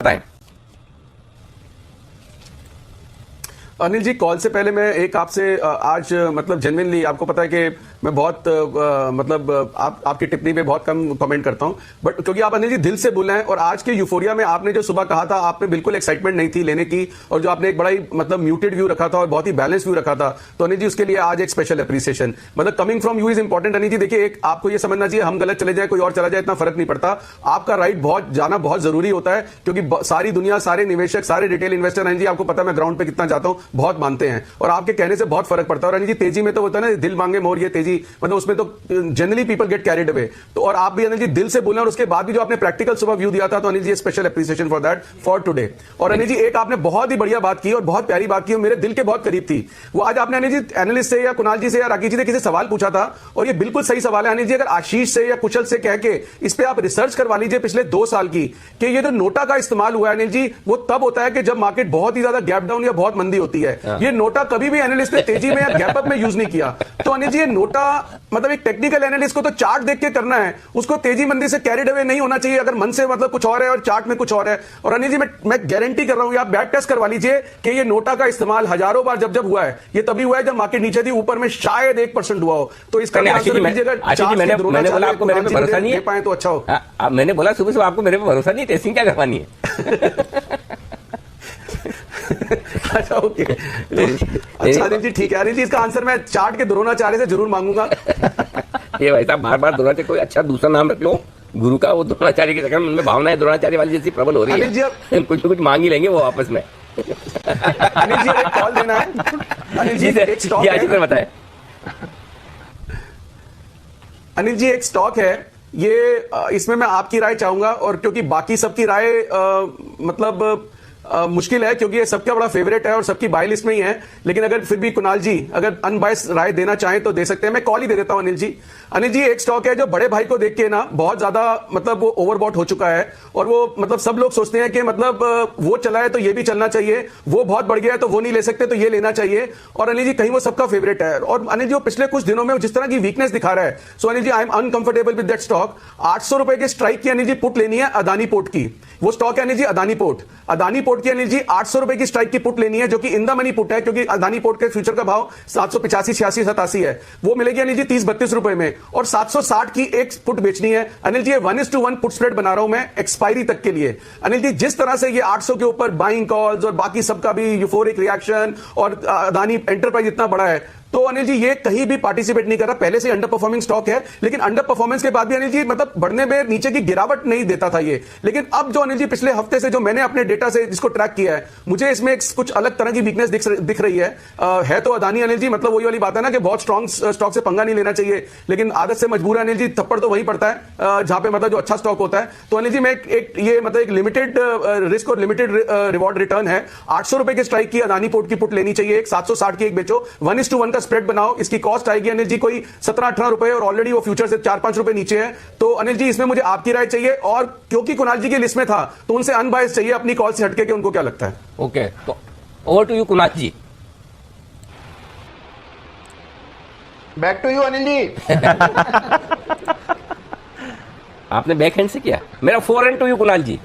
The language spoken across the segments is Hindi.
बताएं। अनिल जी, कॉल से पहले मैं एक आपसे आज मतलब जेन्युइनली आपको पता है कि मैं बहुत मतलब आपकी टिप्पणी पे बहुत कम कमेंट करता हूं, बट क्योंकि आप अनिल जी दिल से बोले हैं और आज के यूफोरिया में आपने जो सुबह कहा था, आप में बिल्कुल एक्साइटमेंट नहीं थी लेने की, और जो आपने एक बड़ा ही मतलब म्यूटेड व्यू रखा था और बहुत ही बैलेंस व्यू रखा था, तो अनिल जी उसके लिए आज एक स्पेशल अप्रिसिएशन। मतलब coming from you is important. Anil ji देखिए, एक आपको ये समझना चाहिए, हम गलत चले जाए कोई और चला जाए इतना फर्क नहीं पड़ता, आपका राइट बहुत जाना बहुत जरूरी होता है, क्योंकि सारी दुनिया, सारे निवेशक, सारे रिटेल इन्वेस्टर, अनिल जी आपको पता है मैं ग्राउंड पे कितना जाता हूं, बहुत मानते हैं और आपके कहने से बहुत फर्क पड़ता है। और अनिल जी तेजी में तो होता है ना, दिल मांगे मोर, ये तेजी मतलब उसमें तो generally people get carried away, तो और आप भी अनिल जी दिल से बोले और उसके बाद भी जो आपने प्रैक्टिकल सुबह व्यू दिया था, तो Anil ji special appreciation for that for today. और अनिल जी एक आपने बहुत ही बढ़िया बात की और बहुत प्यारी बात की और मेरे दिल के बहुत करीब थी, वो आज आपने अनिल जी एनालिस्ट से या कुणाल जी से या राकेश जी ने किसी सवाल पूछा था, और ये बिल्कुल सही सवाल है अनिल जी, अगर आशीष से या कुशल से कह के इस पे आप रिसर्च करवा लीजिए पिछले 2 साल की, कि ये जो नोटा का इस्तेमाल हुआ है अनिल जी, वो तब होता है कि जब मार्केट बहुत ही ज्यादा गैप डाउन या बहुत मंदी होती है। ये नोटा कभी भी एनालिस्ट ने तेजी में या गैप अप में यूज नहीं किया। तो अनिल जी ये नोटा मतलब एक टेक्निकल एनालिस्ट को तो चार्ट देख के करना है, उसको तेजी मंदी से कैरिड अवे नहीं होना चाहिए, अगर मन से मतलब कुछ और है और चार्ट में कुछ और है। और अनिल जी मैं गारंटी कर रहा हूं, आप बैक टेस्ट करवा लीजिए कि ये नोटा का इस्तेमाल हजारों बार जब हुआ है, ये तभी हुआ है जब मार्केट नीचे थी, ऊपर में शायद 1% हुआ हो। तो इसका मैंने बोला आपको मेरे पे भरोसा नहीं है, पाए तो अच्छा हो। मैंने बोला सुबह सुबह आपको मेरे पे भरोसा नहीं, टेस्टिंग क्या करवानी है? अच्छा ओके, अच्छा अनिल जी ठीक है। अनिल जी इसका आंसर मैं चार्ट के द्रोणाचार्य से जरूर मांगूंगा। ये भाई साहब बार बार द्रोणाचार्य, कोई अच्छा दूसरा नाम रख लो गुरु का, वो द्रोणाचार्य के चक्कर में उनमें भावनाएं द्रोणाचार्य वाली जैसी प्रबल हो रही है। अनिल जी कुछ मांग ही लेंगे वो आपस में। अनिल जी एक कॉल देना है। अनिल जी एक स्टॉक है, बताए। अनिल जी एक स्टॉक है, ये इसमें मैं आपकी राय चाहूंगा, और क्योंकि बाकी सबकी राय मतलब मुश्किल है, क्योंकि ये सबका बड़ा फेवरेट है और सबकी बाय लिस्ट में ही है, लेकिन अगर फिर भी कुणाल जी अगर अनबायस्ड राय देना चाहें तो दे सकते हैं। मैं कॉल ही दे देता हूं अनिल जी। अनिल जी एक स्टॉक है जो बड़े भाई को देख के ना बहुत ज्यादा मतलब वो ओवरबॉट हो चुका है, और वो मतलब सब लोग सोचते हैं कि मतलब वो चला है तो ये भी चलना चाहिए, वो बहुत बढ़ गया है तो वो नहीं ले सकते तो ये लेना चाहिए। और अनिल जी कहीं वो सबका फेवरेट है, और अनिल जी वो पिछले कुछ दिनों में जिस तरह की वीकनेस दिखा रहा है, so Anil ji I am uncomfortable with that stock. 800 रुपए के स्ट्राइक की अनिल जी पुट लेनी है अदानी पोर्ट की, वो स्टॉक है अनिल जी अदानी पोर्ट। अदानी पोर्ट की अनिल जी 800 रुपए की स्ट्राइक की पुट लेनी है, जो कि इन द मनी पुट है, क्योंकि अदानी पोर्ट के फ्यूचर का भाव 785, 86, 87 है, वो मिलेगी अनिल जी 30-32 रुपए में, और 760 की एक पुट बेचनी है अनिल जी। 1:1 पुट स्प्रेड बना रहा हूं मैं एक्सपायरी तक के लिए अनिल जी। जिस तरह से ये 800 के ऊपर बाइंग कॉल्स और बाकी सबका भी यूफोरिक रिएक्शन, और अदानी एंटरप्राइज इतना बड़ा है, तो अनिल जी ये कहीं भी पार्टिसिपेट नहीं कर रहा, पहले से अंडर परफॉर्मिंग स्टॉक है, लेकिन अंडर परफॉर्मेंस के बाद भी अनिल जी मतलब बढ़ने में नीचे की गिरावट नहीं देता था ये, लेकिन अब जो अनिल जी पिछले हफ्ते से जो मैंने अपने डेटा से जिसको ट्रैक किया है, मुझे इसमें एक कुछ अलग तरह की वीकनेस दिख रही है तो अदानी अनिल जी मतलब वही वाली बात है ना कि बहुत स्ट्रॉन्ग स्टॉक से पंगा नहीं लेना चाहिए, लेकिन आदत से मजबूर है अनिल जी, थप्पड़ तो वही पड़ता है जहां पे मतलब जो अच्छा स्टॉक होता है। तो अनिल जी मैं एक ये मतलब एक लिमिटेड रिस्क और लिमिटेड रिवॉर्ड रिटर्न है, 800 रुपए के स्ट्राइक की अदानी पोर्ट की पुट लेनी चाहिए, 760 की एक बेचो, 1:1 का स्प्रेड बनाओ, इसकी कॉस्ट आएगी अनिल जी कोई 17-18 रुपए, और ऑलरेडी वो फ्यूचर से 4-5 रुपए नीचे है। तो अनिल जी इसमें मुझे आपकी राय चाहिए, और क्योंकि कुणाल जी की लिस्ट में था तो उनसे अनबायस्ड चाहिए, अपनी कॉल से हटके कि उनको क्या लगता है। ओके, तो over to you Kunal ji. Back to you Anil ji. आपने बैक हैंड से किया, मेरा forehand to you Kunal ji.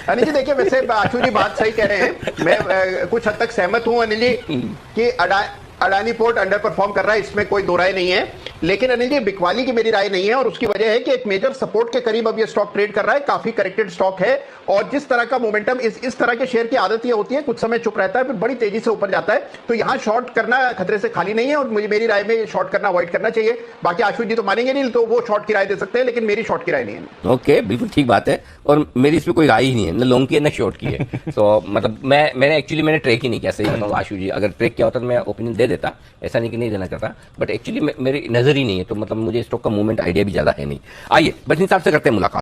Anil ji देखिए, वैसे आशु जी बात सही कह रहे हैं, मैं कुछ हद तक सहमत हूं अनिल जी कि अडानी पोर्ट अंडर परफॉर्म कर रहा है, इसमें कोई दो राय नहीं है, लेकिन अनिल जी बिकवाली की मेरी राय नहीं है, और उसकी वजह है कि एक मेजर सपोर्ट के करीब अब ये स्टॉक ट्रेड कर रहा है, काफी करेक्टेड स्टॉक है, और जिस तरह का मोमेंटम इस तरह के शेयर की आदत ये होती है, कुछ समय चुप रहता है फिर बड़ी तेजी से ऊपर जाता है, तो यहां शॉर्ट करना खतरे से खाली नहीं है, और मुझे मेरी राय में शॉर्ट करना अवॉइड करना चाहिए। बाकी आशु जी तो मानेंगे नहीं, तो वो शॉर्ट की राय दे सकते हैं, लेकिन मेरी शॉर्ट की राय नहीं है। ओके, बिल्कुल ठीक बात है, और मेरी इसमें कोई राय ही नहीं है, न लॉन्ग की है न शॉर्ट की है। तो मतलब मैंने ट्रेक ही नहीं किया, सही बताऊं आशु जी, अगर ट्रेक किया होता तो मैं ओपिनियन दे देता, ऐसा नहीं कि नहीं देना चाहता, बट एक्चुअली मेरी नजर ही नहीं है, तो मतलब मुझे स्टॉक का मूवमेंट आइडिया भी ज्यादा है नहीं। आइए बस हिसाब से करते हैं मुलाकात।